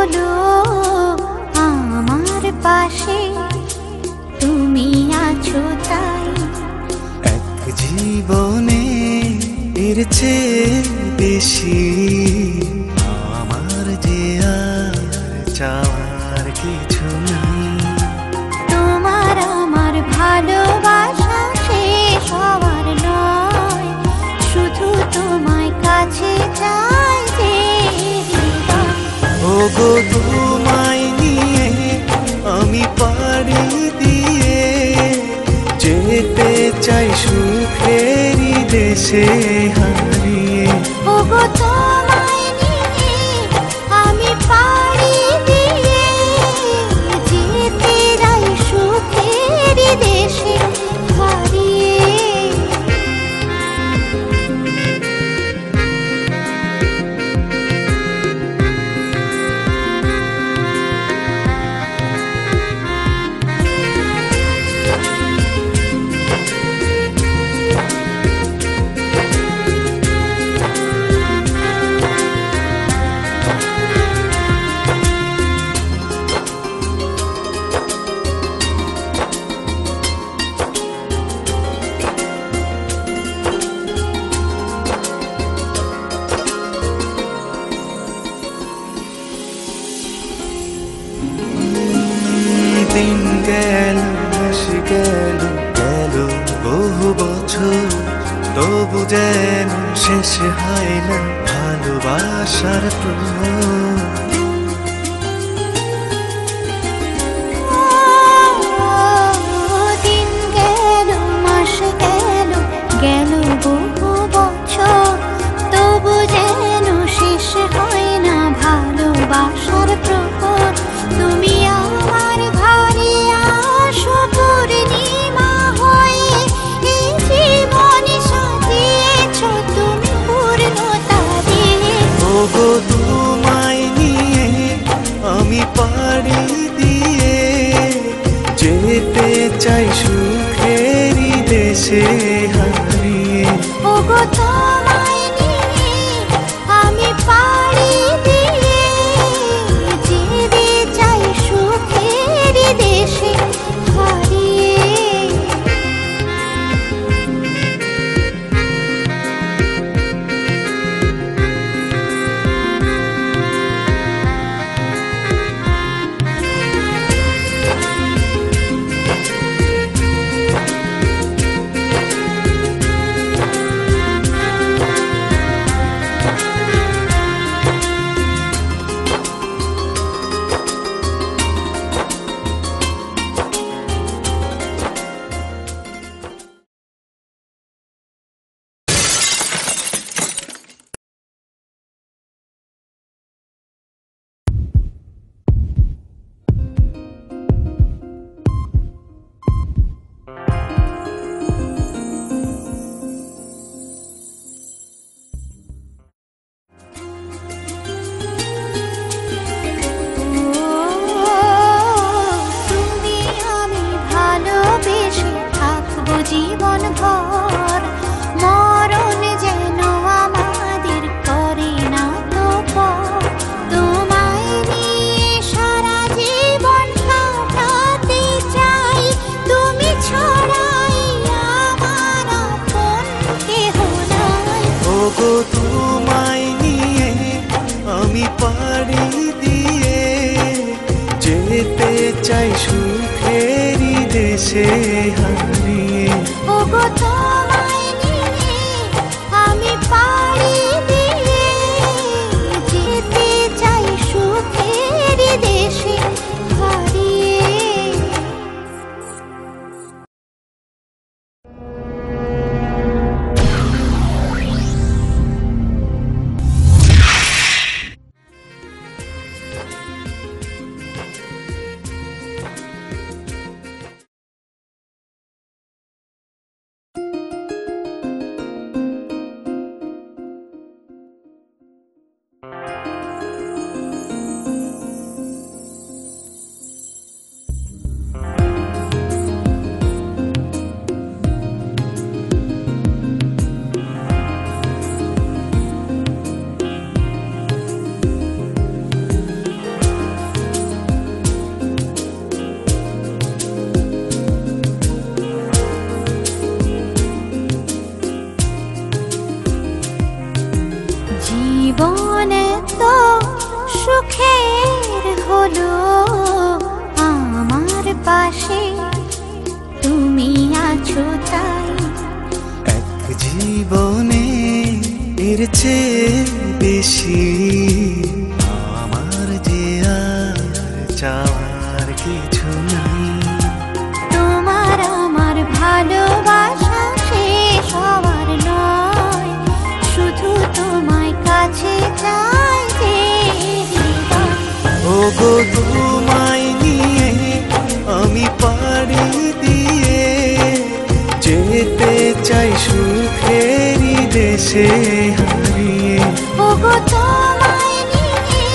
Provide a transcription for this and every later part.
হলো আমার পাশে, তুমি আছো তাই। এক জীবনে এর চেয়ে বেশি আমার যে আর চাওয়ার কিছু নেই। তোমার আমার ভালোবাসা শেষ হওয়ার নয়, শুধু তোমায় কাছে চাই যে হৃদয়। ওগো তোমায় নিয়ে আমি পাড়ি দিয়ে যেতে চাই সুখেরই দেশে হারিয়ে। ওগো তোমায় নিয়ে আমি পাড়ি দিয়ে যেতে চাই সুখেরই দেশে হারিয়ে। দিন গেল মাস গেল গেল বহু বছর, তবু যেন শেষ হয় না ভালোবাসার প্রহর। দিন গেল মাস গেল গেল বহু বছর, তবু যেন শেষ হয় না ভালোবাসার প্রহর। তুমি আমার ঘরে আসো পূর্ণিমা হয়ে, এই জীবনে সাজিয়েছ তুমি পূর্ণতা দিয়ে। ওগো তোমায় নিয়ে আমি পাড়ি দিয়ে যেতে চাই সুখেরই দেশে হারিয়ে। ওগো তোমায় নিয়ে আমি পাড়ি দিয়ে যেতে চাই সুখেরই দেশে হারিয়ে। তুমি আমি ভালোবেসে থাকবো জীবন ভর, মরণ যেন আমাদের করে না তো পর। তোমায় নিয়ে সারা জীবন কাটাতে চাই, তুমি ছড়াই আমার আপন কেহ নাই। ওগো তোমায় নিয়ে আমি পাড়ি দিয়ে যেতে চাই সুখেরই দেশে হারিয়ে। ওগো তোমায় নিয়ে আমি পাড়ি দিয়ে যেতে চাই সুখেরই দেশে হারিয়ে। আছো তাই। এক জীবনে এর চেয়ে বেশি আমার যে আর চাওয়ার কিছু নাই। তোমার আমার ভালোবাসা শেষ হওয়ার নয়, শুধু তোমায় কাছে চাই যে হৃদয়। ওগো তোমায় নিয়ে আমি পাড়ি দিয়ে যেতে চাই সুখেরই দেশে হারিয়ে। ওগো তোমায় নিয়ে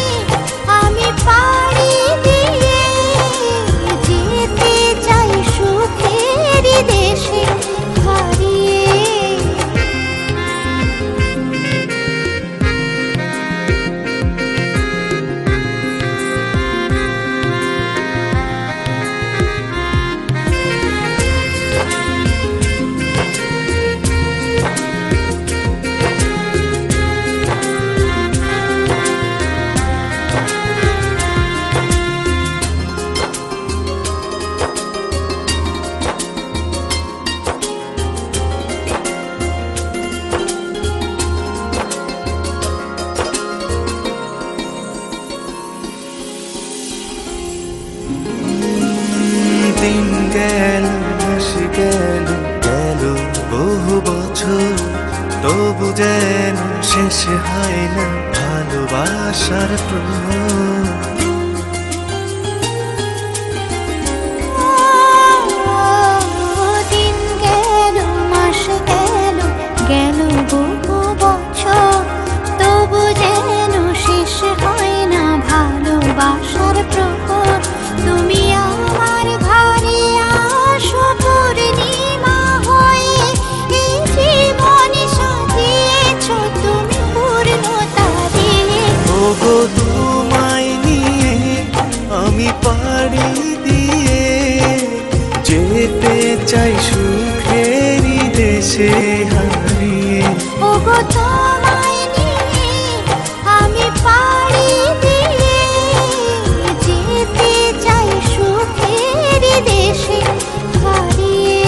আমি পাড়ি দিয়ে যেতে চাই সুখের দেশে হারিয়ে। দিন গেল মাস গেল গেল বহু বছর, তবু যেন শেষ হয় না ভালোবাসার প্রহর। দিন গেল মাস গেল গেল বহু বছর, তবু যেন শেষ হয় না ভালোবাসার প্রহর। তুমি আমার ঘরে আসো পূর্ণিমা হয়ে, এই জীবন সাজিয়েছ তুমি পূর্ণতা দিয়ে। ওগো তোমায় নিয়ে আমি পাড়ি দিয়ে যেতে চাই সুখেরই দেশে হারিয়ে। ওগো তোমায় নিয়ে আমি পাড়ি দিয়ে যেতে চাই সুখের দেশে হারিয়ে।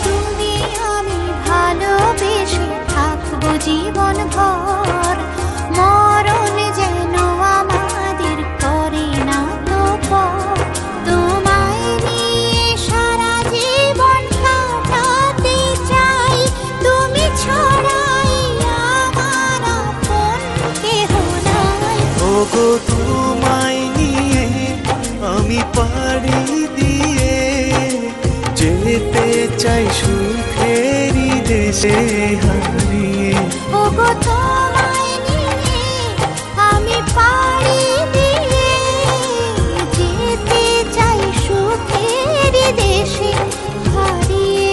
তুমি আমি ভালোবেসে থাকবো জীবন ভর, মরণ যেন আমাদের করে না তো পর। তোমায় নিয়ে সারা জীবন কাটাতে চাই, তুমি ছড়াই আমার আপন কেহ নাই। ওগো তোমায় নিয়ে আমি পাড়ি দিয়ে যেতে চাই সুখেরই দেশে হারিয়ে। ওগো তোমায় নিয়ে আমি পাড়ি দিয়ে যেতে চাই সুখের দেশে হারিয়ে।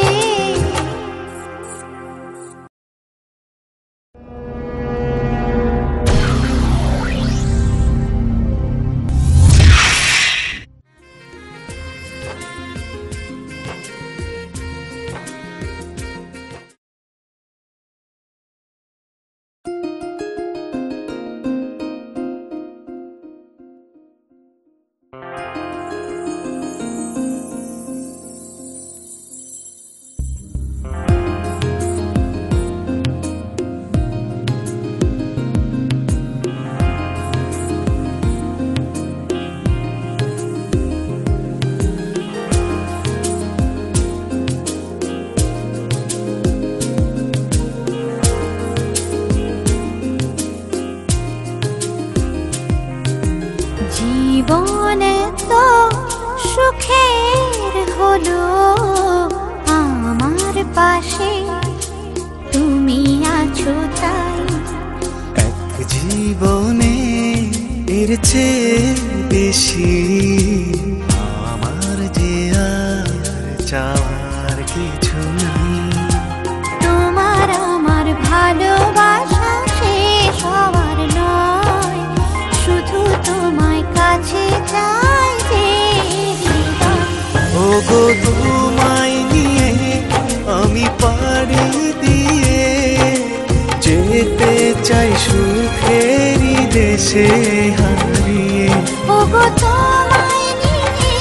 জীবনে এর চেয়ে বেশি আমার যে আর চাওয়ার কিছু নেই। তোমার আমার ভালোবাসা শেষ হওয়ার নয়, শুধু তোমায় কাছে চাই যে হৃদয়। ওগো তোমায় নিয়ে আমি পাড়ি দিয়ে যেতে চাই সুখেরই দেশে হারিয়ে। ওগো তোমায় নিয়ে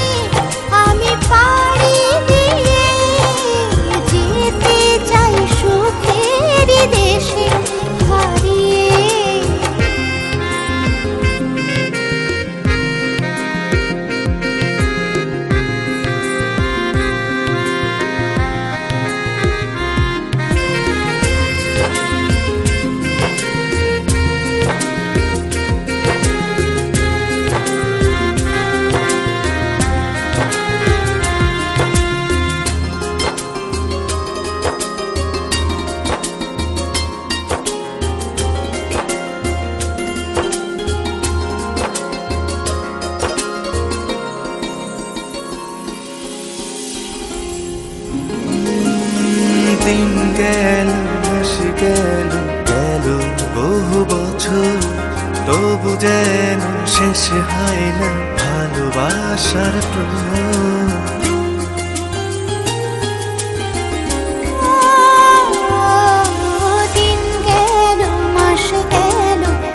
আমি পাড়ি দিয়ে যেতে চাই সুখের দেশে হারিয়ে। দিন গেল মাস গেল গেল বহু বছর, তবু যেন শেষ হয় না ভালোবাসার প্রহর।